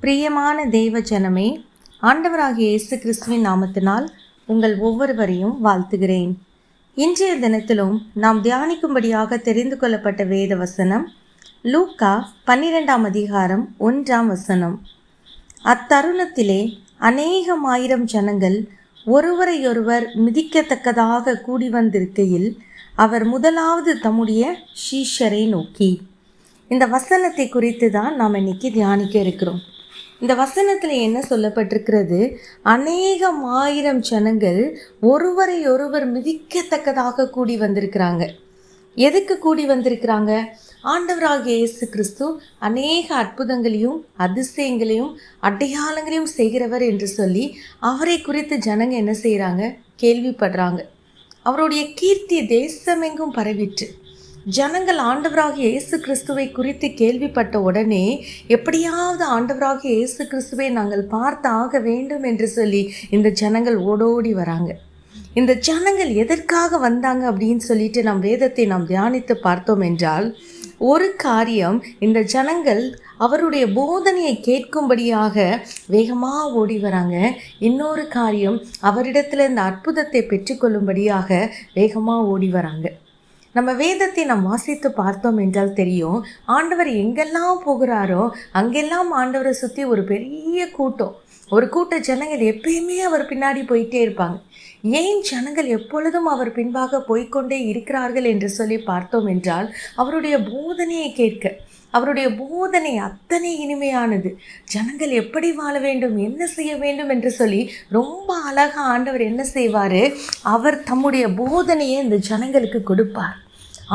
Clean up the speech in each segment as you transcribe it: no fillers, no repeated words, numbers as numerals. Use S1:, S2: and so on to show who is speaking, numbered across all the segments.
S1: பிரியமான தேவ ஜனமே, ஆண்டவராகிய இயேசு கிறிஸ்துவின் நாமத்தினால் உங்கள் ஒவ்வொருவரையும் வாழ்த்துகிறேன். இன்றைய தினத்திலும் நாம் தியானிக்கும்படியாக தெரிந்து கொள்ளப்பட்ட வேத வசனம் லூக்கா 12ஆம் அதிகாரம் 1ஆம் வசனம். அத்தருணத்திலே அநேகமாயிரம் ஜனங்கள் ஒருவரையொருவர் மிதிக்கத்தக்கதாக கூடி வந்திருக்கையில் அவர் முதலாவது தம்முடைய சீஷரை நோக்கி. இந்த வசனத்தை குறித்து தான் நாம் இன்னைக்கு தியானிக்க இருக்கிறோம். இந்த வசனத்தில் என்ன சொல்லப்பட்டிருக்கிறது? அநேகமாயிரம் ஜனங்கள் ஒருவரை ஒருவர் மிதிக்கத்தக்கதாக கூடி வந்திருக்கிறாங்க. எதுக்கு கூடி வந்திருக்கிறாங்க? ஆண்டவராகிய இயேசு கிறிஸ்து அநேக அற்புதங்களையும் அதிசயங்களையும் அடையாளங்களையும் செய்கிறவர் என்று சொல்லி அவரை குறித்து ஜனங்க என்ன செய்கிறாங்க? கேள்விப்படுறாங்க. அவருடைய கீர்த்தி தேசமெங்கும் பரவிற்று. ஜனங்கள் ஆண்டவராகிய இயேசு கிறிஸ்துவை குறித்து கேள்விப்பட்ட உடனே எப்படியாவது ஆண்டவராகிய இயேசு கிறிஸ்துவை நாங்கள் பார்த்து ஆக வேண்டும் என்று சொல்லி இந்த ஜனங்கள் ஓடோடி வராங்க. இந்த ஜனங்கள் எதற்காக வந்தாங்க அப்படின்னு சொல்லிட்டு வேதத்தை தியானித்து பார்த்தோம் என்றால், ஒரு காரியம், இந்த ஜனங்கள் அவருடைய போதனையை கேட்கும்படியாக வேகமாக ஓடி வராங்க. இன்னொரு காரியம், அவரிடத்தில் இந்த அற்புதத்தை பெற்றுக்கொள்ளும்படியாக வேகமாக ஓடி வராங்க. நம்ம வேதத்தை வாசித்து பார்த்தோம் என்றால் தெரியும், ஆண்டவர் எங்கெல்லாம் போகிறாரோ அங்கெல்லாம் ஆண்டவரை சுற்றி ஒரு பெரிய கூட்ட ஜனங்கள் எப்பயுமே அவர் பின்னாடி போயிட்டே இருப்பாங்க. ஏன் ஜனங்கள் எப்பொழுதும் அவர் பின்பாக போய்கொண்டே இருக்கிறார்கள் என்று சொல்லி பார்த்தோம் என்றால், அவருடைய போதனையை கேட்க. அவருடைய போதனை அத்தனை இனிமையானது. ஜனங்கள் எப்படி வாழ வேண்டும், என்ன செய்ய வேண்டும் என்று சொல்லி ரொம்ப அழகாக ஆண்டவர் என்ன செய்வார்? அவர் தம்முடைய போதனையை இந்த ஜனங்களுக்கு கொடுப்பார்.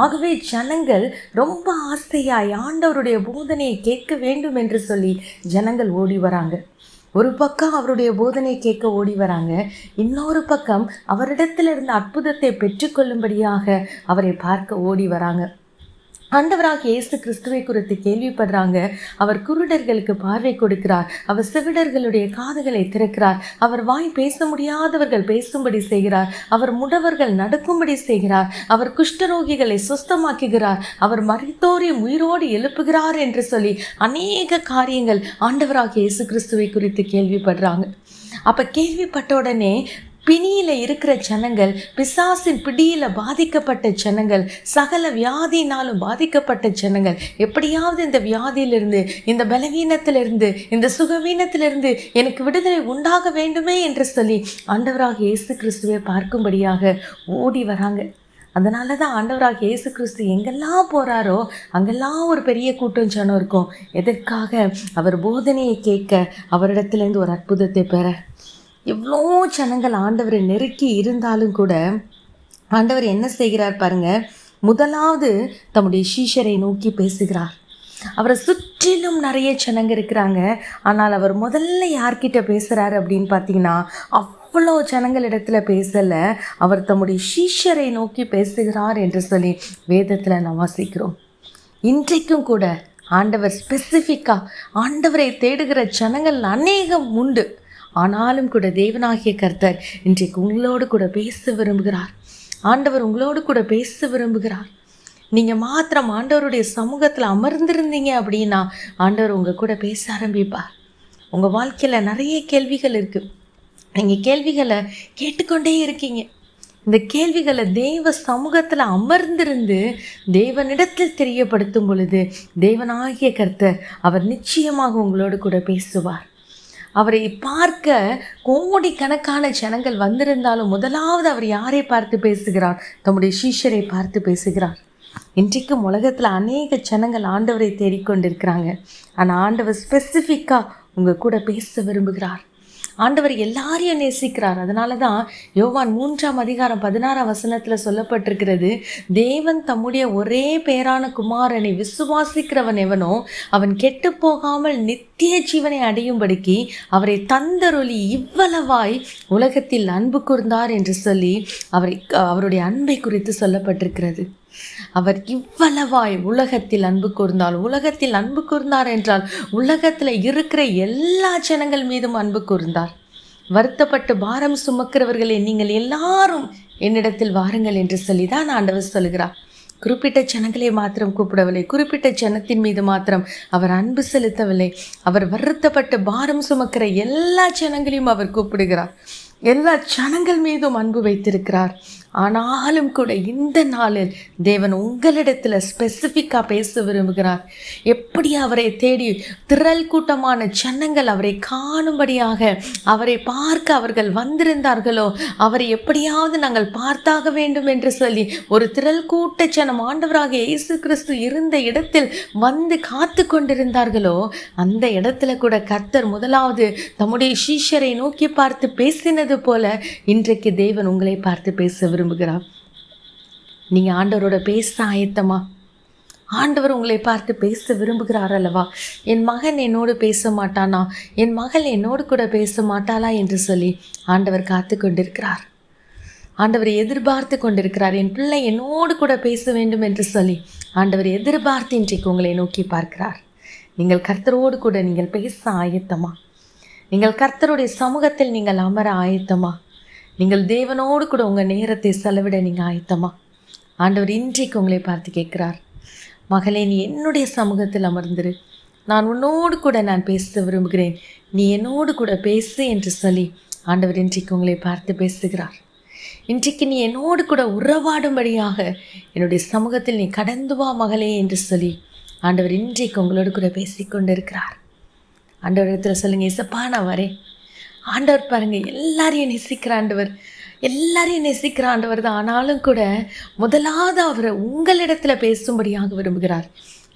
S1: ஆகவே ஜனங்கள் ரொம்ப ஆசையாய் ஆண்டவருடைய போதனையை கேட்க வேண்டும் என்று சொல்லி ஜனங்கள் ஓடி வராங்க. ஒரு பக்கம் அவருடைய போதனை கேட்க ஓடி வராங்க, இன்னொரு பக்கம் அவரிடத்தில் இருந்த அற்புதத்தை பெற்றுக்கொள்ளும்படியாக அவரை பார்க்க ஓடி வராங்க. ஆண்டவராகிய இயேசு கிறிஸ்துவை குறித்து கேள்விப்படுறாங்க. அவர் குருடர்களுக்கு பார்வை கொடுக்கிறார். அவர் செவிடர்களுடைய காதுகளை திறக்கிறார். அவர் வாய் பேச முடியாதவர்கள் பேசும்படி செய்கிறார். அவர் முடவர்கள் நடக்கும்படி செய்கிறார். அவர் குஷ்டரோகிகளை சுஸ்தமாக்குகிறார். அவர் மரித்தோரை உயிரோடு எழுப்புகிறார் என்று சொல்லி அநேக காரியங்கள் ஆண்டவராகிய இயேசு கிறிஸ்துவை குறித்து கேள்விப்படுறாங்க. அப்போ கேள்விப்பட்ட உடனே பிணியில் இருக்கிற ஜனங்கள், பிசாசின் பிடியில் பாதிக்கப்பட்ட ஜனங்கள், சகல வியாதியினாலும் பாதிக்கப்பட்ட ஜனங்கள், எப்படியாவது இந்த வியாதியிலிருந்து, இந்த பலவீனத்திலிருந்து, இந்த சுகவீனத்திலிருந்து எனக்கு விடுதலை உண்டாக வேண்டுமே என்று சொல்லி ஆண்டவராக இயேசு கிறிஸ்துவை பார்க்கும்படியாக ஓடி வராங்க. அதனால தான் ஆண்டவராக இயேசு கிறிஸ்து எங்கெல்லாம் போகிறாரோ அங்கெல்லாம் ஒரு பெரிய கூட்டம் ஜனம் இருக்கும். எதற்காக? அவர் போதனையை கேட்க, அவரிடத்துலேருந்து ஒரு அற்புதத்தை பெற. எவ்வளோ ஜனங்கள் ஆண்டவரை நெருக்கி இருந்தாலும் கூட ஆண்டவர் என்ன செய்கிறார் பாருங்க. முதலாவது தம்முடைய சீஷரை நோக்கி பேசுகிறார். அவரை சுற்றிலும் நிறைய ஜனங்க இருக்கிறாங்க. ஆனால் அவர் முதல்ல யார்கிட்ட பேசுகிறாரு அப்படின்னு பார்த்தீங்கன்னா, அவ்வளோ ஜனங்களிடத்தில் பேசலை. அவர் தம்முடைய சீஷரை நோக்கி பேசுகிறார் என்று சொல்லி வேதத்தில் நாம் வாசிக்கிறோம். இன்றைக்கும் கூட ஆண்டவர் ஸ்பெசிஃபிக்காக ஆண்டவரை தேடுகிற ஜனங்கள் அநேகம் உண்டு. ஆனாலும் கூட தேவனாகிய கர்த்தர் இன்றைக்கு உங்களோடு கூட பேச விரும்புகிறார். ஆண்டவர் உங்களோடு கூட பேச விரும்புகிறார். நீங்கள் மாத்திரம் ஆண்டவருடைய சமூகத்தில் அமர்ந்திருந்தீங்க அப்படின்னா ஆண்டவர் உங்கள் கூட பேச ஆரம்பிப்பார். உங்கள் வாழ்க்கையில் நிறைய கேள்விகள் இருக்குது. நீங்கள் கேள்விகளை கேட்டுக்கொண்டே இருக்கீங்க. இந்த கேள்விகளை தேவ சமூகத்தில் அமர்ந்திருந்து தேவனிடத்தில் தெரியப்படுத்தும் பொழுது தேவனாகிய கர்த்தர் அவர் நிச்சயமாக உங்களோடு கூட பேசுவார். அவரை பார்க்க கோடிக்கணக்கான ஜனங்கள் வந்திருந்தாலும் முதலாவது அவர் யாரை பார்த்து பேசுகிறார்? தம்முடைய சீஷரை பார்த்து பேசுகிறார். இன்றைக்கும் உலகத்தில் அநேக ஜனங்கள் ஆண்டவரை தேடிக்கொண்டிருக்கிறாங்க. ஆனால் ஆண்டவர் ஸ்பெசிஃபிக்காக உங்கள் கூட பேச விரும்புகிறார். ஆண்டவர் எல்லாரையும் நேசிக்கிறார். அதனால தான் யோவான் 3ஆம் அதிகாரம் 16ஆம் வசனத்தில் சொல்லப்பட்டிருக்கிறது, தேவன் தம்முடைய ஒரே பேரான குமாரனை விசுவாசிக்கிறவன் எவனோ அவன் கெட்டு போகாமல் நித்திய ஜீவனை அடையும்படிக்கு அவரை தந்தருளி இவ்வளவாய் உலகத்தில் அன்பு கூர்ந்தார் என்று சொல்லி அவருடைய அன்பை குறித்து சொல்லப்பட்டிருக்கிறது. அவர் இவ்வளவாய் உலகத்தில் அன்பு கூர்ந்தார். உலகத்தில் அன்பு கூர்ந்தார் என்றால் உலகத்தில் இருக்கிற எல்லா ஜனங்கள் மீதும் அன்பு கூர்ந்தார். வருத்தப்பட்டு பாரம் சுமக்கிறவர்களே, நீங்கள் எல்லாரும் என்னிடத்தில் வாருங்கள் என்று சொல்லி தான் ஆண்டவர் சொல்கிறார். குறிப்பிட்ட ஜனங்களை மாத்திரம் கூப்பிடவில்லை, குறிப்பிட்ட ஜனத்தின் மீது மாத்திரம் அவர் அன்பு செலுத்தவில்லை. அவர் வருத்தப்பட்டு பாரம் சுமக்கிற எல்லா ஜனங்களையும் அவர் கூப்பிடுகிறார். எல்லா ஜனங்கள் மீதும் அன்பு வைத்திருக்கிறார். ஆனாலும் கூட இந்த நாளில் தேவன் உங்களிடத்தில் ஸ்பெசிஃபிக்காக பேச விரும்புகிறார். எப்படி அவரை தேடி திரள் கூட்டமான ஜனங்கள் அவரை காணும்படியாக அவரை பார்க்க அவர்கள் வந்திருந்தார்களோ, அவரை எப்படியாவது நாங்கள் பார்த்தாக வேண்டும் என்று சொல்லி ஒரு திரள் கூட்ட ஜனம் ஆண்டவராக இயேசு கிறிஸ்து இருந்த இடத்தில் வந்து காத்து கொண்டிருந்தார்களோ, அந்த இடத்துல கூட கர்த்தர் முதலாவது தம்முடைய சீஷரை நோக்கி பார்த்து பேசினது போல இன்றைக்கு தேவன் உங்களை பார்த்து பேச விரும்புகிறார். நீங்க ஆண்டவரோட பேச ஆயத்தமா? ஆண்டவர் உங்களை பார்த்து பேச விரும்புகிறார் அல்லவா? என் மகன் என்னோடு பேச மாட்டானா, என் மகள் என்னோடு கூட பேச மாட்டாளா என்று சொல்லி ஆண்டவர் காத்து கொண்டிருக்கிறார். ஆண்டவர் எதிர்பார்த்து கொண்டிருக்கிறார். என் பிள்ளை என்னோடு கூட பேச வேண்டும் என்று சொல்லி ஆண்டவர் எதிர்பார்த்து இன்றைக்கு உங்களை நோக்கி பார்க்கிறார். நீங்கள் கர்த்தரோடு கூட நீங்கள் பேச ஆயத்தமா? நீங்கள் கர்த்தருடைய சமூகத்தில் நீங்கள் அமர ஆயத்தமா? நீங்கள் தேவனோடு கூட உங்கள் நேரத்தை செலவிட நீங்கள் ஆயத்தமா? ஆண்டவர் இன்றைக்கு உங்களை பார்த்து கேட்குறார், மகளே, நீ என்னுடைய சமூகத்தில் அமர்ந்திரு, நான் உன்னோடு கூட நான் பேச விரும்புகிறேன், நீ என்னோடு கூட பேசு என்று சொல்லி ஆண்டவர் இன்றைக்கு உங்களை பார்த்து பேசுகிறார். இன்றைக்கு நீ என்னோடு கூட உறவாடும்படியாக என்னுடைய சமூகத்தில் நீ கடந்து வா மகளே என்று சொல்லி ஆண்டவர் இன்றைக்கு உங்களோடு கூட பேசிக்கொண்டு இருக்கிறார். ஆண்டவர் இடத்துல சொல்லுங்க, இசப்பா நான் வரேன். ஆண்டவர் பாருங்கள், எல்லாரையும் நேசிக்கிற ஆண்டவர், எல்லாரையும் நேசிக்கிற ஆண்டவர் தான். ஆனாலும் கூட முதலாவது அவரை உங்களிடத்தில் பேசும்படியாக விரும்புகிறார்.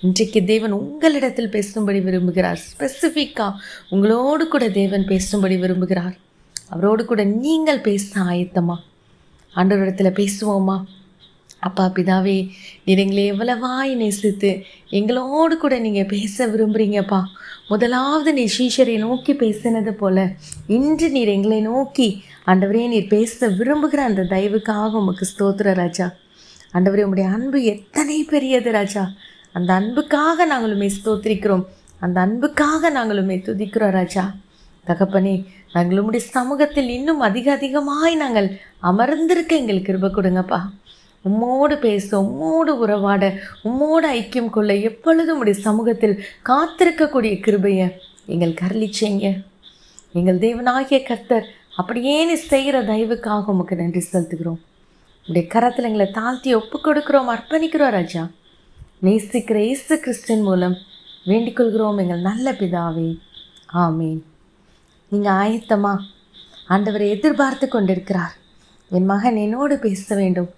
S1: இன்றைக்கு தேவன் உங்களிடத்தில் பேசும்படி விரும்புகிறார். ஸ்பெசிஃபிக்காக உங்களோடு கூட தேவன் பேசும்படி விரும்புகிறார். அவரோடு கூட நீங்கள் பேச ஆயத்தமா? ஆண்டவரிடத்தில் பேசுவோமா? அப்பா பிதாவே, நீர் எங்களை எவ்வளவாய் நேசித்து எங்களோடு கூட நீங்கள் பேச விரும்புகிறீங்கப்பா. முதலாவது நீர் சீஷரை நோக்கி பேசினது போல இன்று நீர் எங்களை நோக்கி ஆண்டவரே நீர் பேச விரும்புகிற அந்த தயவுக்காக உமக்கு ஸ்தோத்திர ராஜா. ஆண்டவரே, உம்முடைய அன்பு எத்தனை பெரியது ராஜா. அந்த அன்புக்காக நாங்களுமே ஸ்தோத்திரிக்கிறோம், அந்த அன்புக்காக நாங்களுமே துதிக்கிறோம் ராஜா. தகப்பனே, நாங்கள் உம்முடைய சமூகத்தில் இன்னும் அதிகமாய் நாங்கள் அமர்ந்திருக்க எங்களுக்கு கிருபை கொடுங்கப்பா. உம்மோடு பேச, உம்மோடு உறவாட, உம்மோடு ஐக்கியம் கொள்ள எப்பொழுதும் உடைய சமூகத்தில் காத்திருக்கக்கூடிய கிருபையை எங்கள் கரளிச்சேங்க. எங்கள் தேவனாகிய கர்த்தர் அப்படியே நீ செய்கிற தயவுக்காக உமக்கு நன்றி செலுத்துகிறோம். உடைய கரத்தில் எங்களை தாழ்த்தி ஒப்பு கொடுக்குறோம், அர்ப்பணிக்கிறோம் ராஜா. நேசிக்கிற இயேசு கிறிஸ்துவின் மூலம் வேண்டிக் கொள்கிறோம் எங்கள் நல்ல பிதாவே, ஆமீன். நீங்கள் ஆயத்தமா? ஆண்டவரை எதிர்பார்த்து கொண்டிருக்கிறார். என் மகன் என்னோடு பேச வேண்டும்,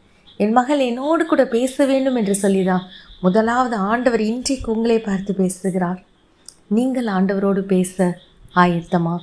S1: என் மகள் என்னோடு கூட பேச வேண்டும் என்று சொல்லிதான் முதலாவது ஆண்டவர் இன்றைக்கு உங்களை பார்த்து பேசுகிறார். நீங்கள் ஆண்டவரோடு பேச ஆயத்தமா?